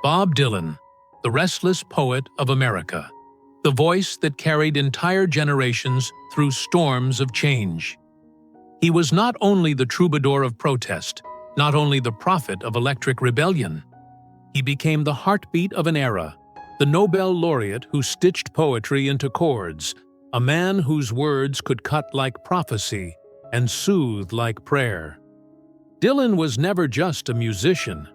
Bob Dylan, the restless poet of America, the voice that carried entire generations through storms of change. He was not only the troubadour of protest, not only the prophet of electric rebellion. He became the heartbeat of an era, the Nobel laureate who stitched poetry into chords, a man whose words could cut like prophecy and soothe like prayer. Dylan was never just a musician.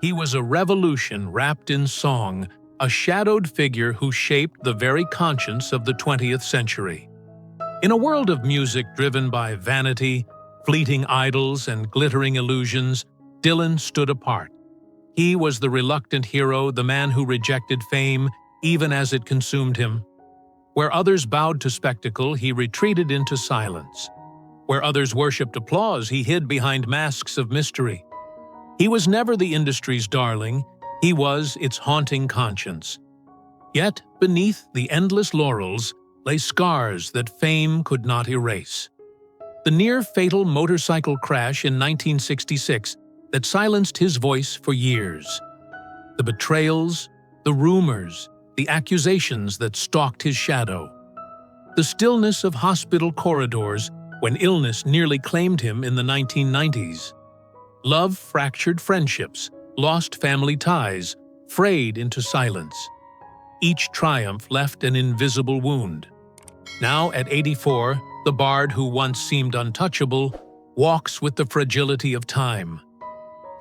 He was a revolution wrapped in song, a shadowed figure who shaped the very conscience of the 20th century. In a world of music driven by vanity, fleeting idols, and glittering illusions, Dylan stood apart. He was the reluctant hero, the man who rejected fame even as it consumed him. Where others bowed to spectacle, he retreated into silence. Where others worshipped applause, he hid behind masks of mystery. He was never the industry's darling, he was its haunting conscience. Yet, beneath the endless laurels lay scars that fame could not erase. The near-fatal motorcycle crash in 1966 that silenced his voice for years. The betrayals, the rumors, the accusations that stalked his shadow. The stillness of hospital corridors when illness nearly claimed him in the 1990s. Love fractured friendships, lost family ties, frayed into silence. Each triumph left an invisible wound. Now, at 84, the bard who once seemed untouchable walks with the fragility of time.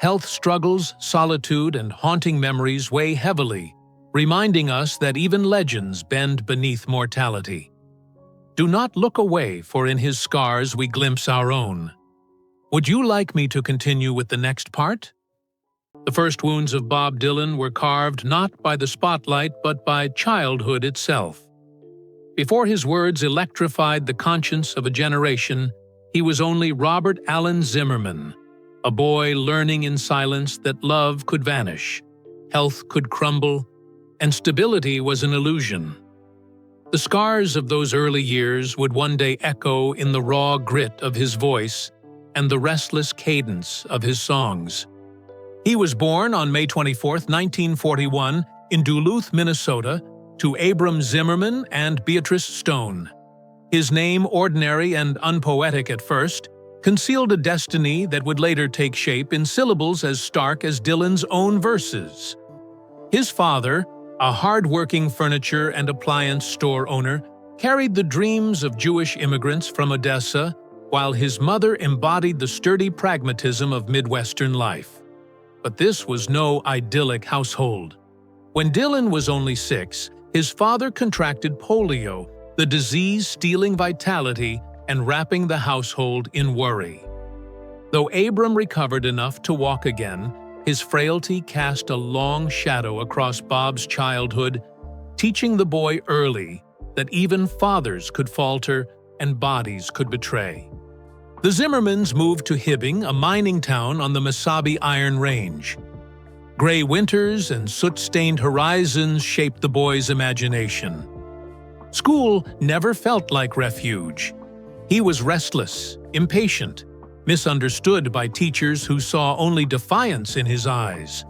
Health struggles, solitude, and haunting memories weigh heavily, reminding us that even legends bend beneath mortality. Do not look away, for in his scars we glimpse our own. Would you like me to continue with the next part? The first wounds of Bob Dylan were carved not by the spotlight but by childhood itself. Before his words electrified the conscience of a generation, he was only Robert Allen Zimmerman, a boy learning in silence that love could vanish, health could crumble, and stability was an illusion. The scars of those early years would one day echo in the raw grit of his voice and the restless cadence of his songs. He was born on May 24, 1941, in Duluth, Minnesota, to Abram Zimmerman and Beatrice Stone. His name, ordinary and unpoetic at first, concealed a destiny that would later take shape in syllables as stark as Dylan's own verses. His father, a hard-working furniture and appliance store owner, carried the dreams of Jewish immigrants from Odessa, while his mother embodied the sturdy pragmatism of Midwestern life. But this was no idyllic household. When Dylan was only 6, his father contracted polio, the disease stealing vitality and wrapping the household in worry. Though Abram recovered enough to walk again, his frailty cast a long shadow across Bob's childhood, teaching the boy early that even fathers could falter and bodies could betray. The Zimmermans moved to Hibbing, a mining town on the Mesabi Iron Range. Gray winters and soot-stained horizons shaped the boy's imagination. School never felt like refuge. He was restless, impatient, misunderstood by teachers who saw only defiance in his eyes.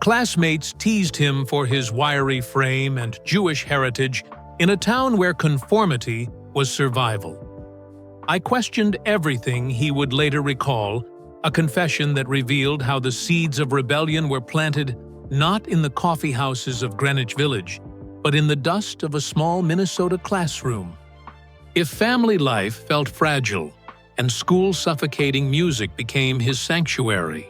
Classmates teased him for his wiry frame and Jewish heritage in a town where conformity was survival. I questioned everything, he would later recall, a confession that revealed how the seeds of rebellion were planted not in the coffee houses of Greenwich Village, but in the dust of a small Minnesota classroom. If family life felt fragile and school suffocating, music became his sanctuary.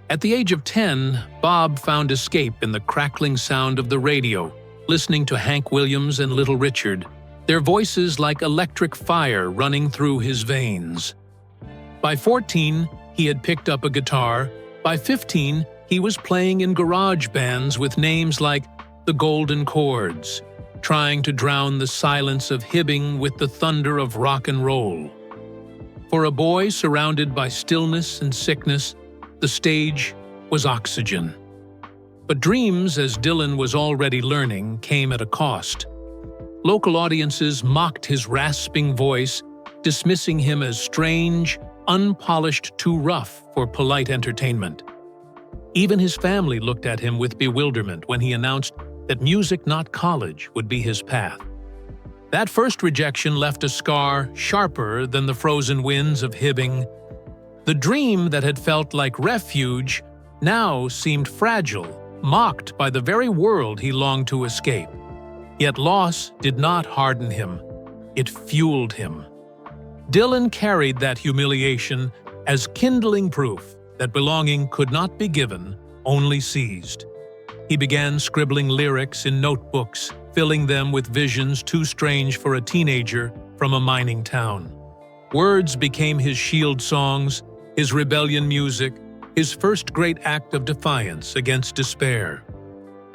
At the age of 10, Bob found escape in the crackling sound of the radio, listening to Hank Williams and Little Richard, their voices like electric fire running through his veins. By 14, he had picked up a guitar. By 15, he was playing in garage bands with names like the Golden Chords, trying to drown the silence of Hibbing with the thunder of rock and roll. For a boy surrounded by stillness and sickness, the stage was oxygen. But dreams, as Dylan was already learning, came at a cost. Local audiences mocked his rasping voice, dismissing him as strange, unpolished, too rough for polite entertainment. Even his family looked at him with bewilderment when he announced that music, not college, would be his path. That first rejection left a scar sharper than the frozen winds of Hibbing. The dream that had felt like refuge now seemed fragile, mocked by the very world he longed to escape. Yet loss did not harden him. It fueled him. Dylan carried that humiliation as kindling proof that belonging could not be given, only seized. He began scribbling lyrics in notebooks, filling them with visions too strange for a teenager from a mining town. Words became his shield songs, his rebellion music, his first great act of defiance against despair.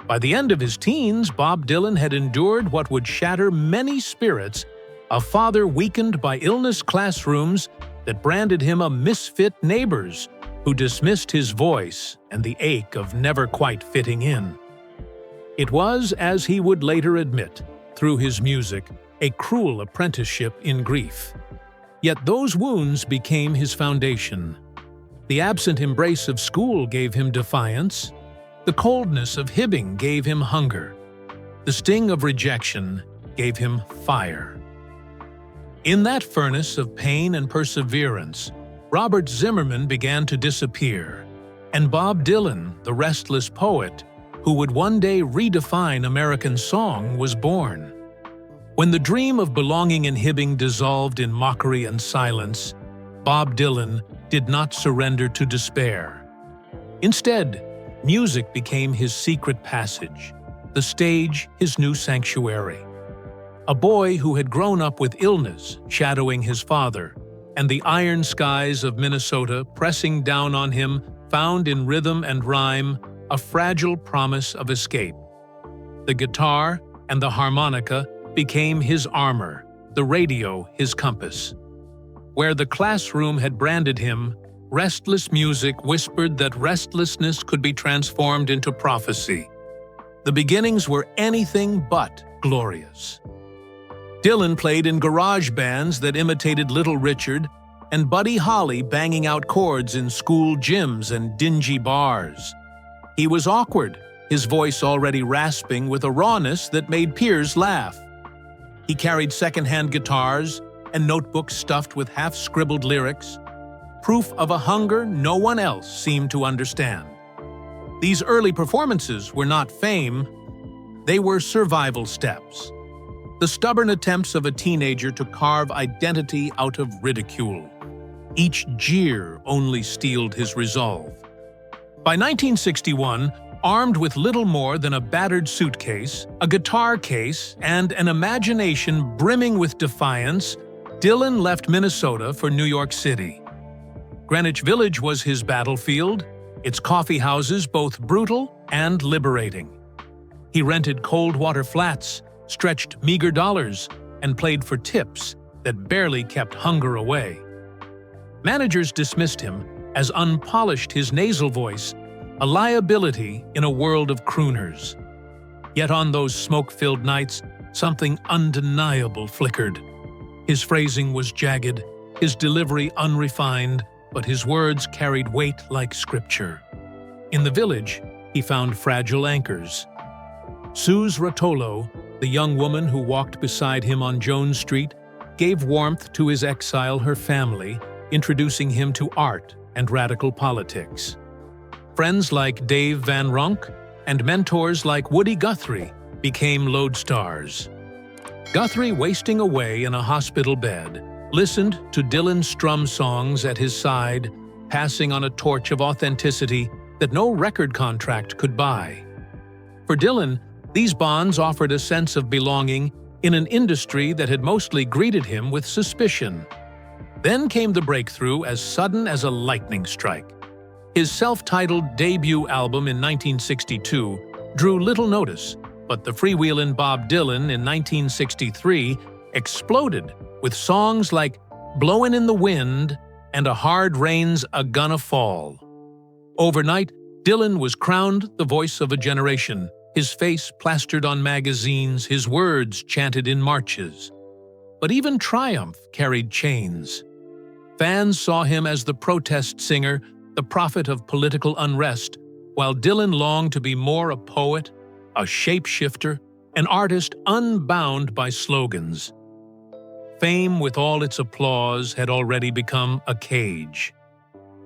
By the end of his teens, Bob Dylan had endured what would shatter many spirits: a father weakened by illness, classrooms that branded him a misfit, neighbors who dismissed his voice, and the ache of never quite fitting in. It was, as he would later admit, through his music, a cruel apprenticeship in grief. Yet those wounds became his foundation. The absent embrace of school gave him defiance. The coldness of Hibbing gave him hunger. The sting of rejection gave him fire. In that furnace of pain and perseverance, Robert Zimmerman began to disappear, and Bob Dylan, the restless poet, who would one day redefine American song, was born. When the dream of belonging in Hibbing dissolved in mockery and silence, Bob Dylan did not surrender to despair. Instead, music became his secret passage, the stage his new sanctuary. A boy who had grown up with illness shadowing his father, and the iron skies of Minnesota pressing down on him, found in rhythm and rhyme a fragile promise of escape. The guitar and the harmonica became his armor, the radio his compass. Where the classroom had branded him, restless music whispered that restlessness could be transformed into prophecy. The beginnings were anything but glorious. Dylan played in garage bands that imitated Little Richard, and Buddy Holly banging out chords in school gyms and dingy bars. He was awkward, his voice already rasping with a rawness that made peers laugh. He carried secondhand guitars and notebooks stuffed with half-scribbled lyrics, proof of a hunger no one else seemed to understand. These early performances were not fame, they were survival steps. The stubborn attempts of a teenager to carve identity out of ridicule. Each jeer only steeled his resolve. By 1961, armed with little more than a battered suitcase, a guitar case, and an imagination brimming with defiance, Dylan left Minnesota for New York City. Greenwich Village was his battlefield, its coffee houses both brutal and liberating. He rented cold water flats, stretched meager dollars, and played for tips that barely kept hunger away. Managers dismissed him as unpolished, his nasal voice, a liability in a world of crooners. Yet on those smoke-filled nights, something undeniable flickered. His phrasing was jagged, his delivery unrefined, but his words carried weight like scripture. In the village, he found fragile anchors. Suze Rotolo, the young woman who walked beside him on Jones Street, gave warmth to his exile, her family, introducing him to art and radical politics. Friends like Dave Van Ronk and mentors like Woody Guthrie became lodestars. Guthrie, wasting away in a hospital bed, listened to Dylan's strum songs at his side, passing on a torch of authenticity that no record contract could buy. For Dylan, these bonds offered a sense of belonging in an industry that had mostly greeted him with suspicion. Then came the breakthrough as sudden as a lightning strike. His self-titled debut album in 1962 drew little notice, but the freewheelin' Bob Dylan in 1963 exploded with songs like Blowin' in the Wind and A Hard Rain's A Gonna Fall. Overnight, Dylan was crowned the voice of a generation, his face plastered on magazines, his words chanted in marches. But even triumph carried chains. Fans saw him as the protest singer, the prophet of political unrest, while Dylan longed to be more a poet, a shapeshifter, an artist unbound by slogans. Fame, with all its applause, had already become a cage.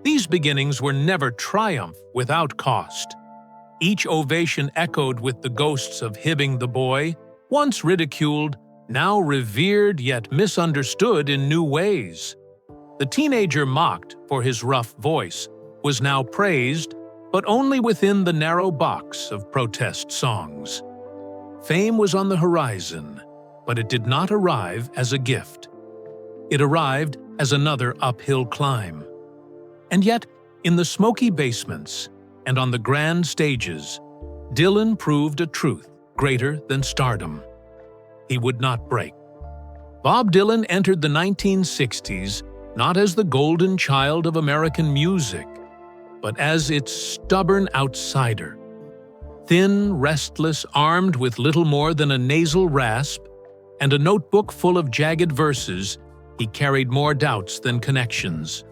These beginnings were never triumph without cost. Each ovation echoed with the ghosts of Hibbing the boy, once ridiculed, now revered yet misunderstood in new ways. The teenager mocked for his rough voice was now praised, but only within the narrow box of protest songs. Fame was on the horizon, but it did not arrive as a gift. It arrived as another uphill climb. And yet, in the smoky basements and on the grand stages, Dylan proved a truth greater than stardom. He would not break. Bob Dylan entered the 1960s not as the golden child of American music, but as its stubborn outsider. Thin, restless, armed with little more than a nasal rasp and a notebook full of jagged verses, he carried more doubts than connections.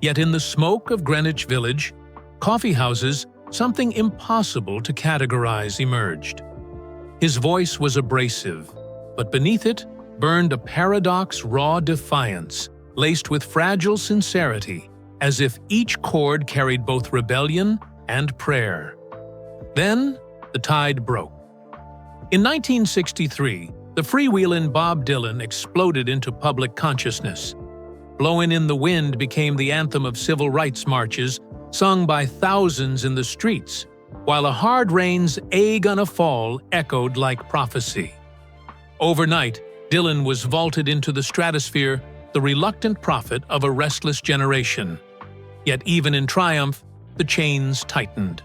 Yet in the smoke of Greenwich Village, coffee houses, something impossible to categorize emerged. His voice was abrasive, but beneath it burned a paradox raw defiance, laced with fragile sincerity, as if each chord carried both rebellion and prayer. Then the tide broke. In 1963, the freewheelin' Bob Dylan exploded into public consciousness. Blowin' in the Wind became the anthem of civil rights marches, sung by thousands in the streets, while a hard rain's "A Gonna Fall" echoed like prophecy. Overnight, Dylan was vaulted into the stratosphere, the reluctant prophet of a restless generation. Yet even in triumph, the chains tightened.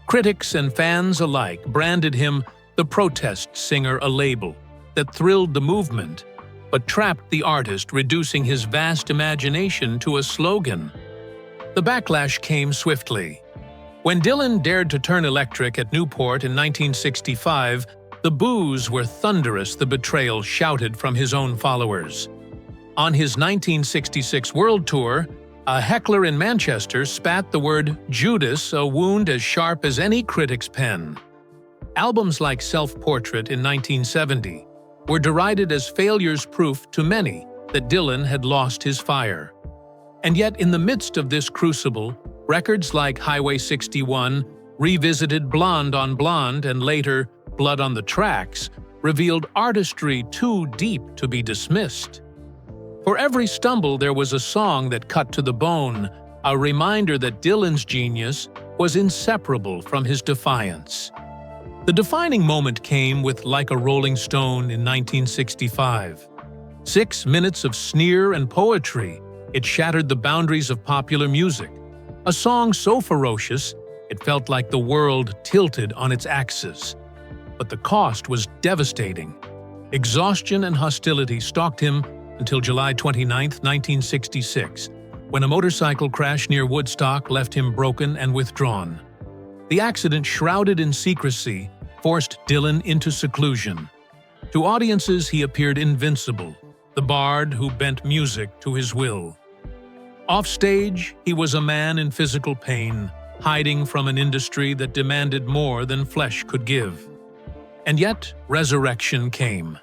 Critics and fans alike branded him the protest singer, a label that thrilled the movement, but trapped the artist, reducing his vast imagination to a slogan. The backlash came swiftly. When Dylan dared to turn electric at Newport in 1965, the boos were thunderous, the betrayal shouted from his own followers. On his 1966 world tour, a heckler in Manchester spat the word Judas, a wound as sharp as any critic's pen. Albums like Self-Portrait in 1970 were derided as failures, proof to many that Dylan had lost his fire. And yet, in the midst of this crucible, records like Highway 61, revisited Blonde on Blonde, and later Blood on the Tracks, revealed artistry too deep to be dismissed. For every stumble there was a song that cut to the bone, a reminder that Dylan's genius was inseparable from his defiance. The defining moment came with Like a Rolling Stone in 1965. 6 minutes of sneer and poetry, it shattered the boundaries of popular music. A song so ferocious, it felt like the world tilted on its axis. But the cost was devastating. Exhaustion and hostility stalked him until July 29, 1966, when a motorcycle crash near Woodstock left him broken and withdrawn. The accident, shrouded in secrecy, forced Dylan into seclusion. To audiences he appeared invincible, the bard who bent music to his will. Offstage, he was a man in physical pain, hiding from an industry that demanded more than flesh could give. And yet, resurrection came.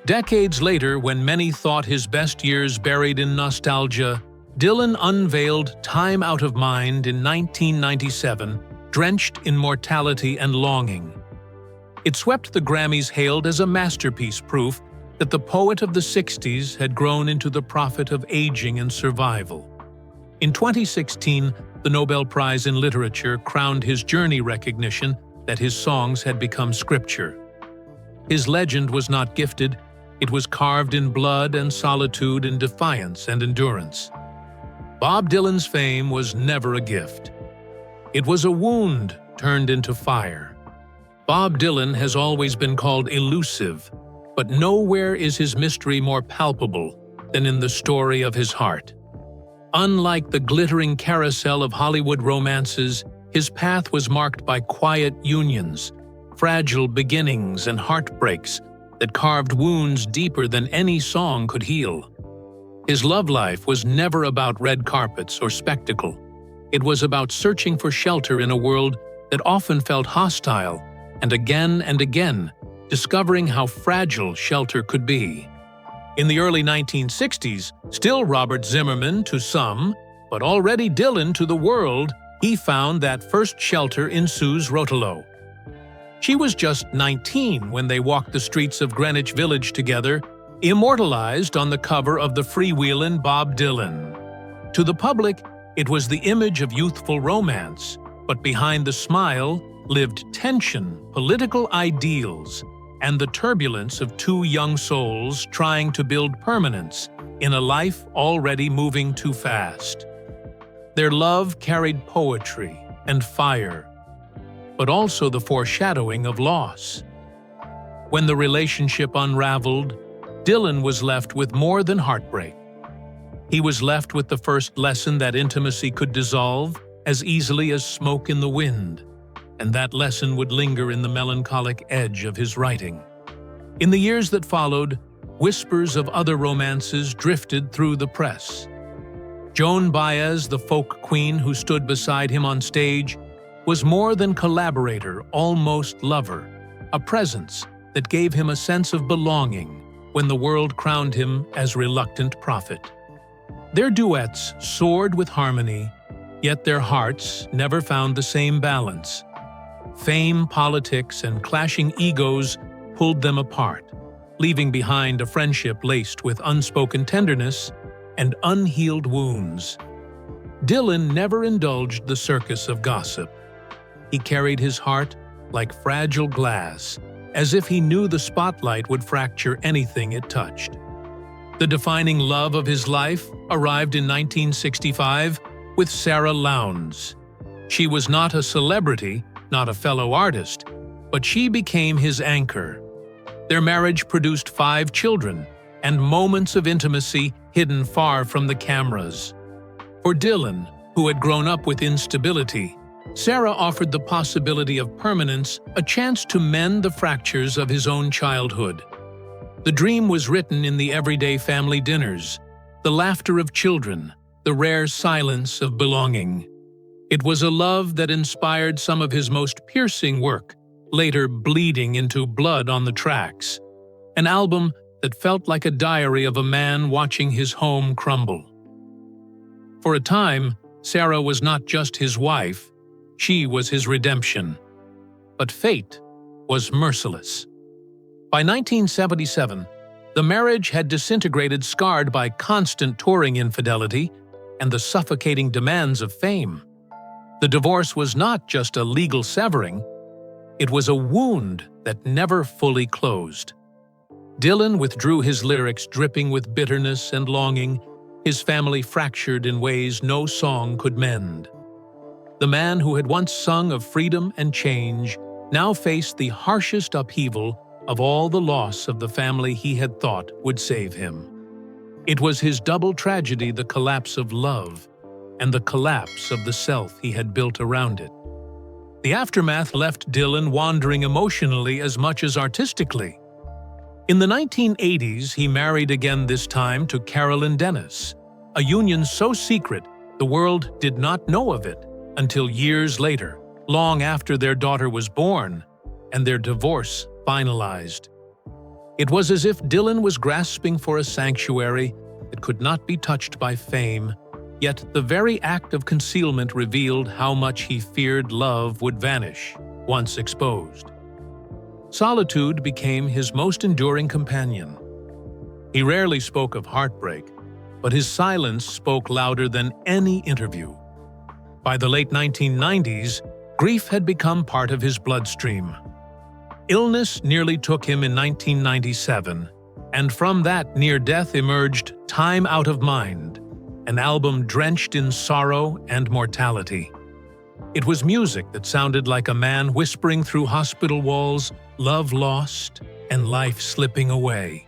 Decades later, when many thought his best years buried in nostalgia, Dylan unveiled Time Out of Mind in 1997, drenched in mortality and longing. It swept the Grammys, hailed as a masterpiece, proof that the poet of the 60s had grown into the prophet of aging and survival. In 2016, the Nobel Prize in Literature crowned his journey, recognition that his songs had become scripture. His legend was not gifted, it was carved in blood and solitude, in defiance and endurance. Bob Dylan's fame was never a gift. It was a wound turned into fire. Bob Dylan has always been called elusive, but nowhere is his mystery more palpable than in the story of his heart. Unlike the glittering carousel of Hollywood romances, his path was marked by quiet unions, fragile beginnings, and heartbreaks that carved wounds deeper than any song could heal. His love life was never about red carpets or spectacle. It was about searching for shelter in a world that often felt hostile, and again, discovering how fragile shelter could be. In the early 1960s, still Robert Zimmerman to some, but already Dylan to the world, he found that first shelter in Sue's Rotolo. She was just 19 when they walked the streets of Greenwich Village together, immortalized on the cover of the freewheelin' Bob Dylan. To the public, it was the image of youthful romance, but behind the smile lived tension, political ideals, and the turbulence of two young souls trying to build permanence in a life already moving too fast. Their love carried poetry and fire, but also the foreshadowing of loss. When the relationship unraveled, Dylan was left with more than heartbreak. He was left with the first lesson that intimacy could dissolve as easily as smoke in the wind, and that lesson would linger in the melancholic edge of his writing. In the years that followed, whispers of other romances drifted through the press. Joan Baez, the folk queen who stood beside him on stage, was more than collaborator, almost lover, a presence that gave him a sense of belonging when the world crowned him as reluctant prophet. Their duets soared with harmony, yet their hearts never found the same balance. Fame, politics, and clashing egos pulled them apart, leaving behind a friendship laced with unspoken tenderness and unhealed wounds. Dylan never indulged the circus of gossip. He carried his heart like fragile glass, as if he knew the spotlight would fracture anything it touched. The defining love of his life arrived in 1965 with Sarah Lowndes. She was not a celebrity, not a fellow artist, but she became his anchor. Their marriage produced 5 children and moments of intimacy hidden far from the cameras. For Dylan, who had grown up with instability, Sarah offered the possibility of permanence, a chance to mend the fractures of his own childhood. The dream was written in the everyday family dinners, the laughter of children, the rare silence of belonging. It was a love that inspired some of his most piercing work, later bleeding into blood on the tracks. An album that felt like a diary of a man watching his home crumble. For a time, Sarah was not just his wife, she was his redemption. But fate was merciless. By 1977, the marriage had disintegrated, scarred by constant touring infidelity and the suffocating demands of fame. The divorce was not just a legal severing, it was a wound that never fully closed. Dylan withdrew his lyrics dripping with bitterness and longing, his family fractured in ways no song could mend. The man who had once sung of freedom and change now faced the harshest upheaval of all the loss of the family he had thought would save him. It was his double tragedy, the collapse of love and the collapse of the self he had built around it. The aftermath left Dylan wandering emotionally as much as artistically. In the 1980s, he married again, this time to Carolyn Dennis, a union so secret the world did not know of it until years later, long after their daughter was born and their divorce finalized. It was as if Dylan was grasping for a sanctuary that could not be touched by fame, yet the very act of concealment revealed how much he feared love would vanish once exposed. Solitude became his most enduring companion. He rarely spoke of heartbreak, but his silence spoke louder than any interview. By the late 1990s, grief had become part of his bloodstream. Illness nearly took him in 1997, and from that near death emerged Time Out of Mind, an album drenched in sorrow and mortality. It was music that sounded like a man whispering through hospital walls, love lost and life slipping away.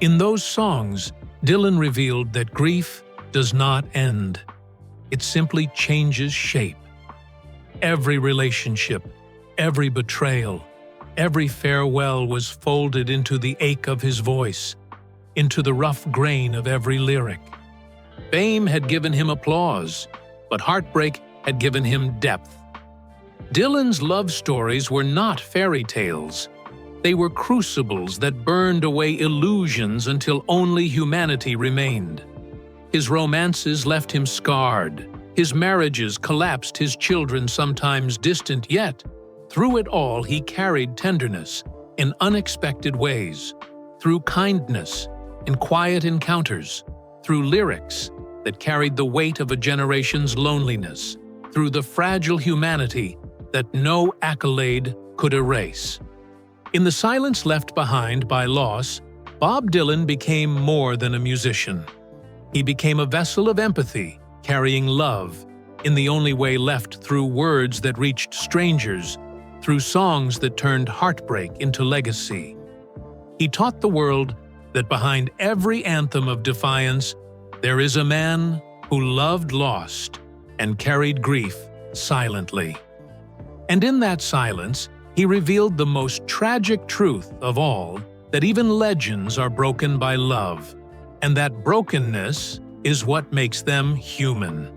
In those songs, Dylan revealed that grief does not end. It simply changes shape. Every relationship, every betrayal, every farewell was folded into the ache of his voice, into the rough grain of every lyric. Fame had given him applause, but heartbreak had given him depth. Dylan's love stories were not fairy tales. They were crucibles that burned away illusions until only humanity remained. His romances left him scarred. His marriages collapsed, his children sometimes distant, yet through it all he carried tenderness in unexpected ways, through kindness, in quiet encounters, through lyrics that carried the weight of a generation's loneliness, through the fragile humanity that no accolade could erase. In the silence left behind by loss, Bob Dylan became more than a musician. He became a vessel of empathy, carrying love, in the only way left, through words that reached strangers, through songs that turned heartbreak into legacy. He taught the world that behind every anthem of defiance, there is a man who loved lost and carried grief silently. And in that silence, he revealed the most tragic truth of all, that even legends are broken by love, and that brokenness is what makes them human.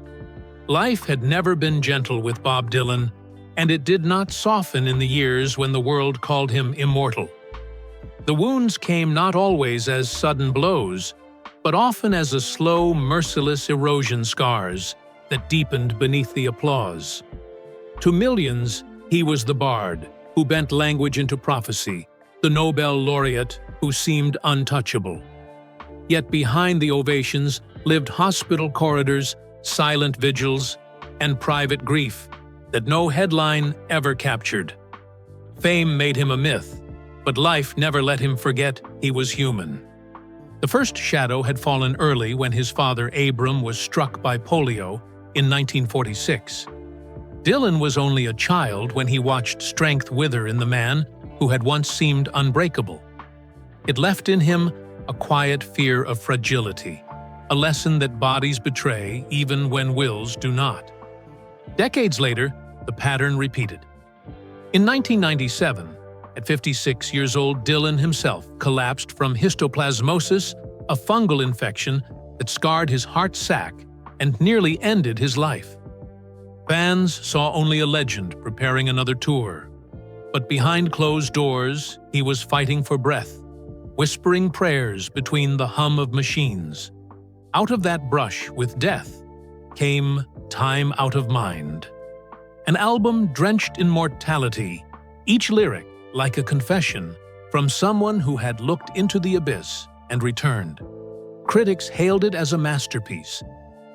Life had never been gentle with Bob Dylan, and it did not soften in the years when the world called him immortal. The wounds came not always as sudden blows, but often as a slow, merciless erosion scars that deepened beneath the applause. To millions, he was the bard who bent language into prophecy, the Nobel laureate who seemed untouchable. Yet behind the ovations lived hospital corridors, silent vigils, and private grief that no headline ever captured. Fame made him a myth, but life never let him forget he was human. The first shadow had fallen early when his father Abram was struck by polio in 1946. Dylan was only a child when he watched strength wither in the man who had once seemed unbreakable. It left in him a quiet fear of fragility, a lesson that bodies betray even when wills do not. Decades later, the pattern repeated. In 1997, at 56 years old, Dylan himself collapsed from histoplasmosis, a fungal infection that scarred his heart sac and nearly ended his life. Fans saw only a legend preparing another tour, but behind closed doors, he was fighting for breath, whispering prayers between the hum of machines. Out of that brush with death came Time Out of Mind, an album drenched in mortality, each lyric like a confession from someone who had looked into the abyss and returned. Critics hailed it as a masterpiece,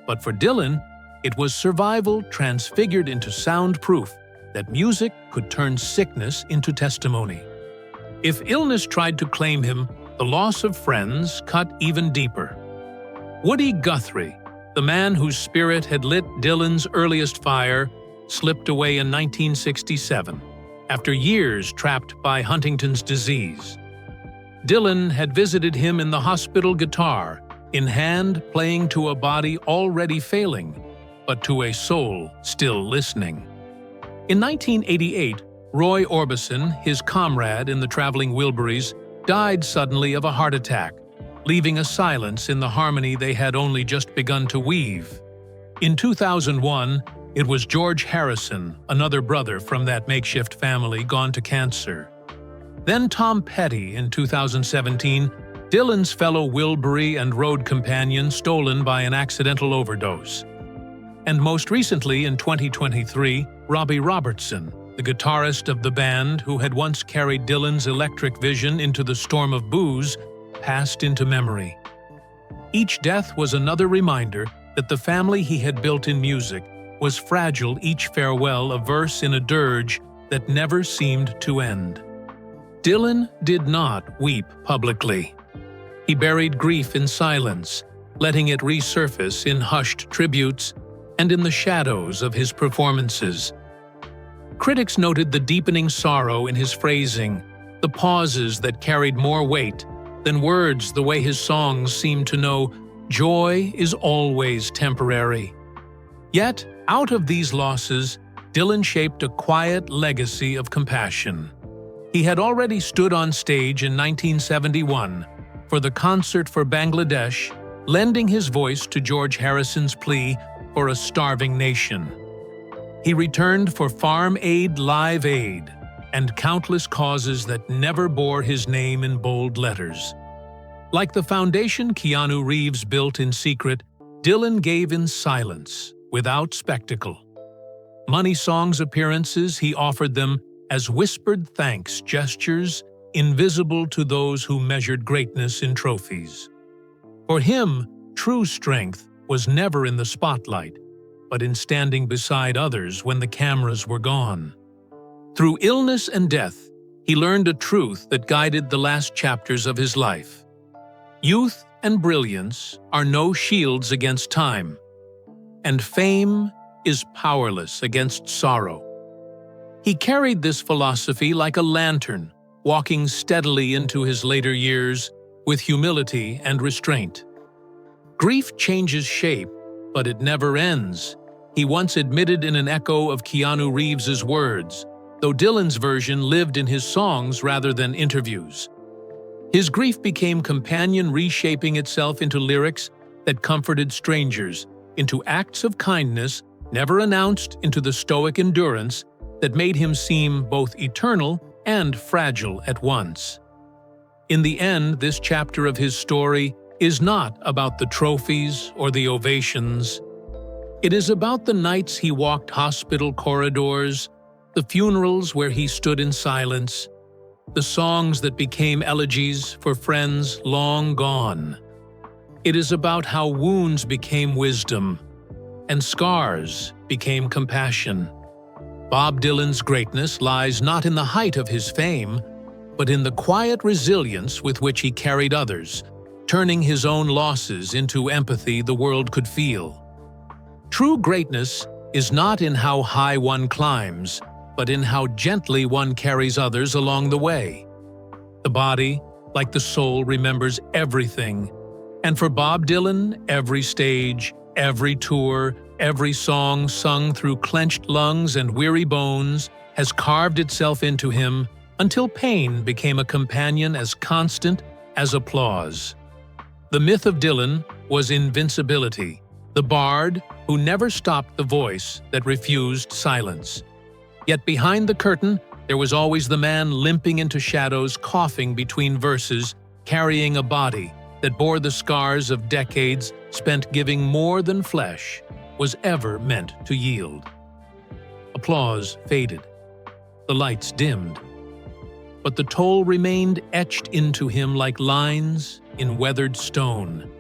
but for Dylan, it was survival transfigured into sound proof that music could turn sickness into testimony. If illness tried to claim him, the loss of friends cut even deeper. Woody Guthrie, the man whose spirit had lit Dylan's earliest fire, slipped away in 1967, after years trapped by Huntington's disease. Dylan had visited him in the hospital, guitar in hand, playing to a body already failing, but to a soul still listening. In 1988, Roy Orbison, his comrade in the Traveling Wilburys, died suddenly of a heart attack, leaving a silence in the harmony they had only just begun to weave. In 2001, it was George Harrison, another brother from that makeshift family, gone to cancer. Then Tom Petty in 2017, Dylan's fellow Wilbury and road companion, stolen by an accidental overdose. And most recently, in 2023, Robbie Robertson, the guitarist of the band who had once carried Dylan's electric vision into the storm of booze, passed into memory. Each death was another reminder that the family he had built in music was fragile, each farewell a verse in a dirge that never seemed to end. Dylan did not weep publicly. He buried grief in silence, letting it resurface in hushed tributes and in the shadows of his performances. Critics noted the deepening sorrow in his phrasing, the pauses that carried more weight than words, the way his songs seemed to know joy is always temporary. Yet, out of these losses, Dylan shaped a quiet legacy of compassion. He had already stood on stage in 1971 for the Concert for Bangladesh, lending his voice to George Harrison's plea for a starving nation. He returned for Farm Aid, Live Aid, and countless causes that never bore his name in bold letters. Like the foundation Keanu Reeves built in secret, Dylan gave in silence, without spectacle. Money Songs appearances, he offered them as whispered thanks gestures, invisible to those who measured greatness in trophies. For him, true strength was never in the spotlight, but in standing beside others when the cameras were gone. Through illness and death, he learned a truth that guided the last chapters of his life. Youth and brilliance are no shields against time, and fame is powerless against sorrow. He carried this philosophy like a lantern, walking steadily into his later years with humility and restraint. Grief changes shape, but it never ends, he once admitted in an echo of Keanu Reeves's words, though Dylan's version lived in his songs rather than interviews. His grief became companion, reshaping itself into lyrics that comforted strangers, into acts of kindness never announced, into the stoic endurance that made him seem both eternal and fragile at once. In the end, this chapter of his story is not about the trophies or the ovations. It is about the nights he walked hospital corridors, the funerals where he stood in silence, the songs that became elegies for friends long gone. It is about how wounds became wisdom and scars became compassion. Bob Dylan's greatness lies not in the height of his fame, but in the quiet resilience with which he carried others, turning his own losses into empathy the world could feel. True greatness is not in how high one climbs, but in how gently one carries others along the way. The body, like the soul, remembers everything, and for Bob Dylan, every stage, every tour, every song sung through clenched lungs and weary bones has carved itself into him until pain became a companion as constant as applause. The myth of Dylan was invincibility, the bard who never stopped the voice that refused silence. Yet behind the curtain, there was always the man limping into shadows, coughing between verses, carrying a body that bore the scars of decades spent giving more than flesh was ever meant to yield. Applause faded. The lights dimmed. But the toll remained etched into him like lines in weathered stone.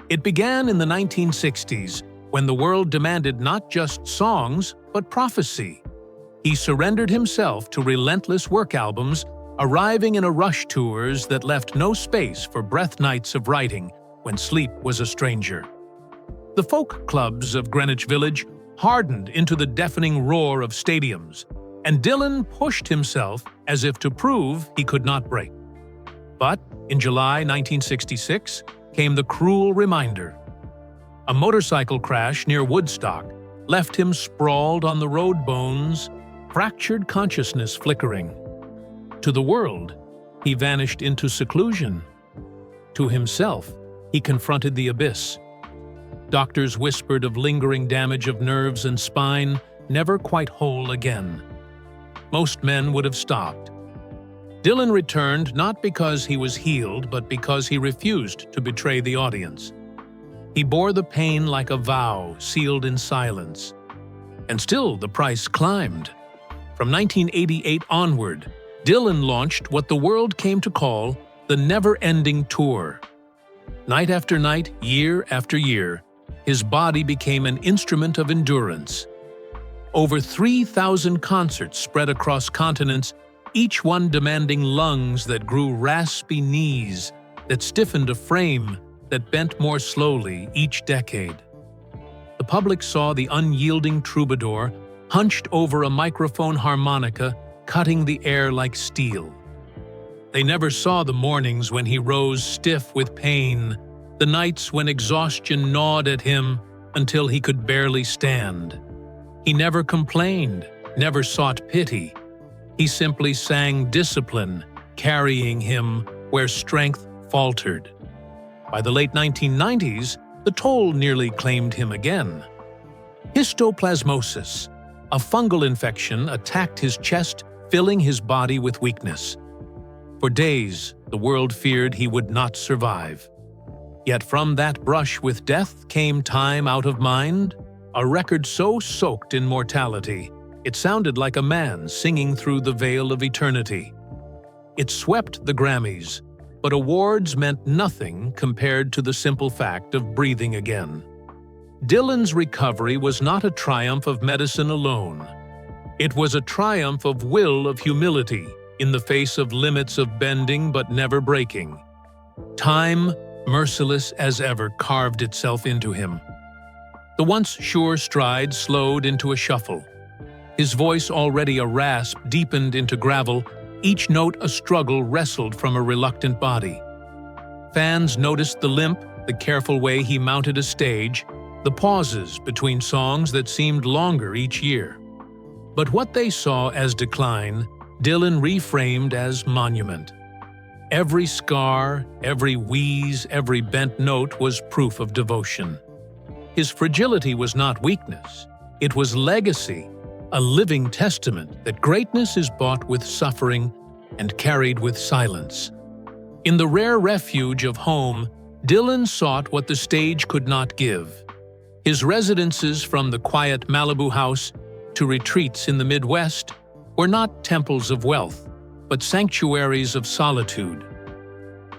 It began in the 1960s, when the world demanded not just songs, but prophecy. He surrendered himself to relentless work albums, arriving in a rush tours that left no space for breath nights of writing when sleep was a stranger. The folk clubs of Greenwich Village hardened into the deafening roar of stadiums, and Dylan pushed himself as if to prove he could not break. But in July 1966 came the cruel reminder. A motorcycle crash near Woodstock left him sprawled on the road bones, fractured consciousness flickering. To the world, he vanished into seclusion. To himself, he confronted the abyss. Doctors whispered of lingering damage of nerves and spine, never quite whole again. Most men would have stopped. Dylan returned not because he was healed, but because he refused to betray the audience. He bore the pain like a vow, sealed in silence. And still the price climbed. From 1988 onward, Dylan launched what the world came to call the never-ending tour. Night after night, year after year, his body became an instrument of endurance. Over 3,000 concerts spread across continents, each one demanding lungs that grew raspy, knees that stiffened a frame that bent more slowly each decade. The public saw the unyielding troubadour hunched over a microphone harmonica, cutting the air like steel. They never saw the mornings when he rose stiff with pain, the nights when exhaustion gnawed at him until he could barely stand. He never complained, never sought pity. He simply sang discipline, carrying him where strength faltered. By the late 1990s, the toll nearly claimed him again. Histoplasmosis, a fungal infection, attacked his chest, filling his body with weakness. For days, the world feared he would not survive. Yet from that brush with death came Time Out of Mind, a record so soaked in mortality, it sounded like a man singing through the veil of eternity. It swept the Grammys, but awards meant nothing compared to the simple fact of breathing again. Dylan's recovery was not a triumph of medicine alone. It was a triumph of will, of humility, in the face of limits of bending but never breaking. Time, merciless as ever, carved itself into him. The once sure stride slowed into a shuffle. His voice, already a rasp, deepened into gravel, each note a struggle wrestled from a reluctant body. Fans noticed the limp, the careful way he mounted a stage, the pauses between songs that seemed longer each year. But what they saw as decline, Dylan reframed as monument. Every scar, every wheeze, every bent note was proof of devotion. His fragility was not weakness, it was legacy, a living testament that greatness is bought with suffering and carried with silence. In the rare refuge of home, Dylan sought what the stage could not give. His residences, from the quiet Malibu house to retreats in the Midwest, were not temples of wealth, but sanctuaries of solitude.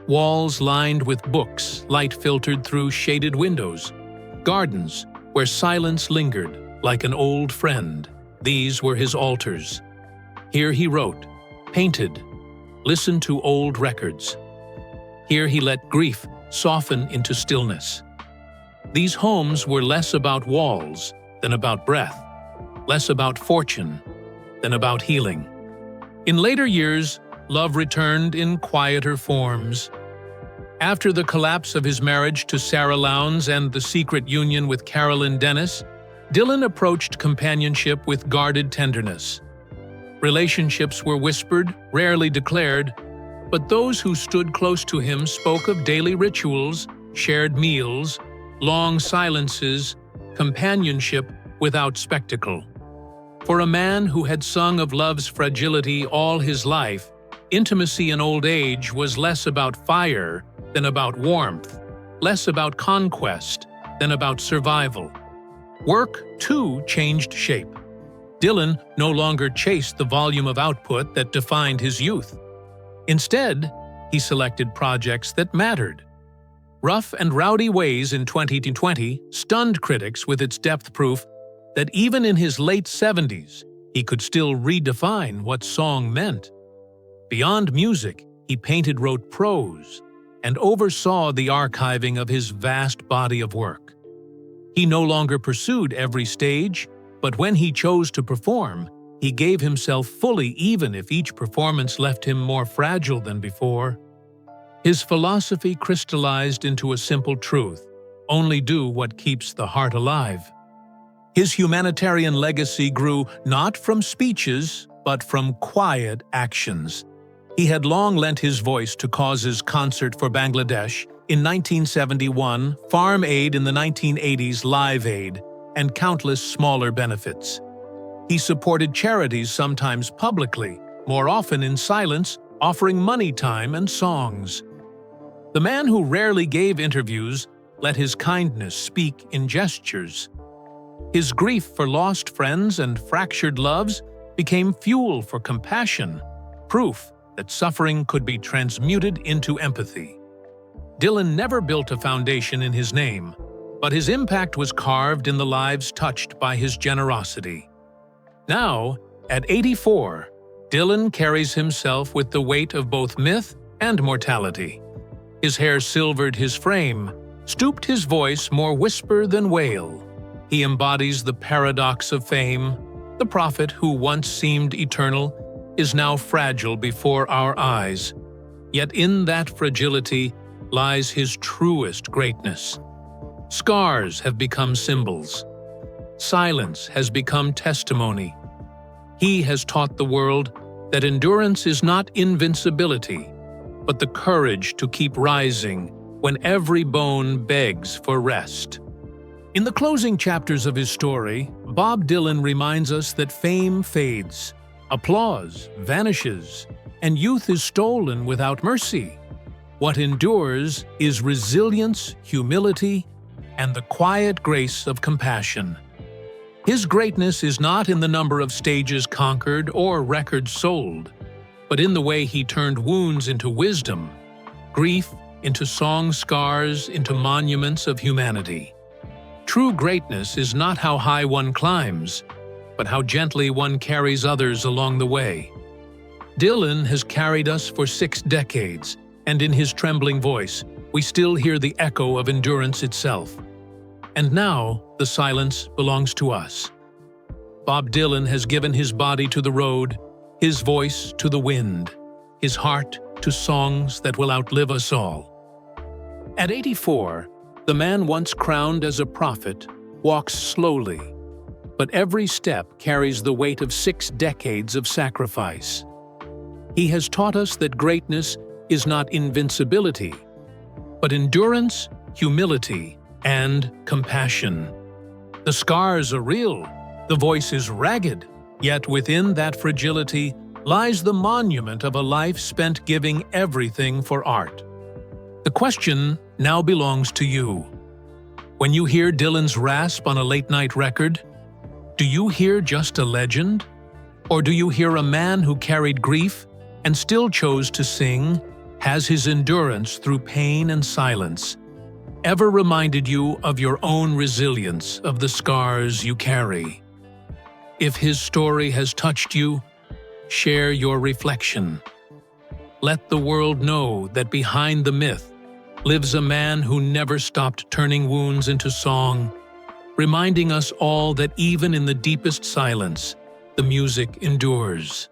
Walls lined with books, light filtered through shaded windows. Gardens where silence lingered, like an old friend. These were his altars. Here he wrote, painted, listened to old records. Here he let grief soften into stillness. These homes were less about walls than about breath, less about fortune than about healing. In later years, love returned in quieter forms. After the collapse of his marriage to Sarah Lowndes and the secret union with Carolyn Dennis, Dylan approached companionship with guarded tenderness. Relationships were whispered, rarely declared, but those who stood close to him spoke of daily rituals, shared meals, long silences, companionship without spectacle. For a man who had sung of love's fragility all his life, intimacy in old age was less about fire than about warmth, less about conquest than about survival. Work, too, changed shape. Dylan no longer chased the volume of output that defined his youth. Instead, he selected projects that mattered. Rough and Rowdy Ways in 2020 stunned critics with its depth proof that even in his late 70s, he could still redefine what song meant. Beyond music, he painted, wrote prose, and oversaw the archiving of his vast body of work. He no longer pursued every stage, but when he chose to perform, he gave himself fully, even if each performance left him more fragile than before. His philosophy crystallized into a simple truth: only do what keeps the heart alive. His humanitarian legacy grew not from speeches, but from quiet actions. He had long lent his voice to causes: Concert for Bangladesh in 1971, Farm Aid in the 1980s, Live Aid, and countless smaller benefits. He supported charities, sometimes publicly, more often in silence, offering money, time, and songs. The man who rarely gave interviews let his kindness speak in gestures. His grief for lost friends and fractured loves became fuel for compassion, proof that suffering could be transmuted into empathy. Dylan never built a foundation in his name, but his impact was carved in the lives touched by his generosity. Now, at 84, Dylan carries himself with the weight of both myth and mortality. His hair silvered his frame, stooped his voice more whisper than wail. He embodies the paradox of fame. The prophet who once seemed eternal is now fragile before our eyes. Yet in that fragility lies his truest greatness. Scars have become symbols. Silence has become testimony. He has taught the world that endurance is not invincibility, but the courage to keep rising when every bone begs for rest. In the closing chapters of his story, Bob Dylan reminds us that fame fades, applause vanishes, and youth is stolen without mercy. What endures is resilience, humility, and the quiet grace of compassion. His greatness is not in the number of stages conquered or records sold, but in the way he turned wounds into wisdom, grief into song scars, into monuments of humanity. True greatness is not how high one climbs, but how gently one carries others along the way. Dylan has carried us for 6 decades, and in his trembling voice, we still hear the echo of endurance itself. And now, the silence belongs to us. Bob Dylan has given his body to the road, his voice to the wind, his heart to songs that will outlive us all. At 84, the man once crowned as a prophet walks slowly, but every step carries the weight of 6 decades of sacrifice. He has taught us that greatness is not invincibility, but endurance, humility, and compassion. The scars are real, the voice is ragged, yet within that fragility lies the monument of a life spent giving everything for art. The question now belongs to you. When you hear Dylan's rasp on a late-night record, do you hear just a legend? Or do you hear a man who carried grief and still chose to sing, has his endurance through pain and silence, ever reminded you of your own resilience, of the scars you carry? If his story has touched you, share your reflection. Let the world know that behind the myth lives a man who never stopped turning wounds into song, reminding us all that even in the deepest silence, the music endures.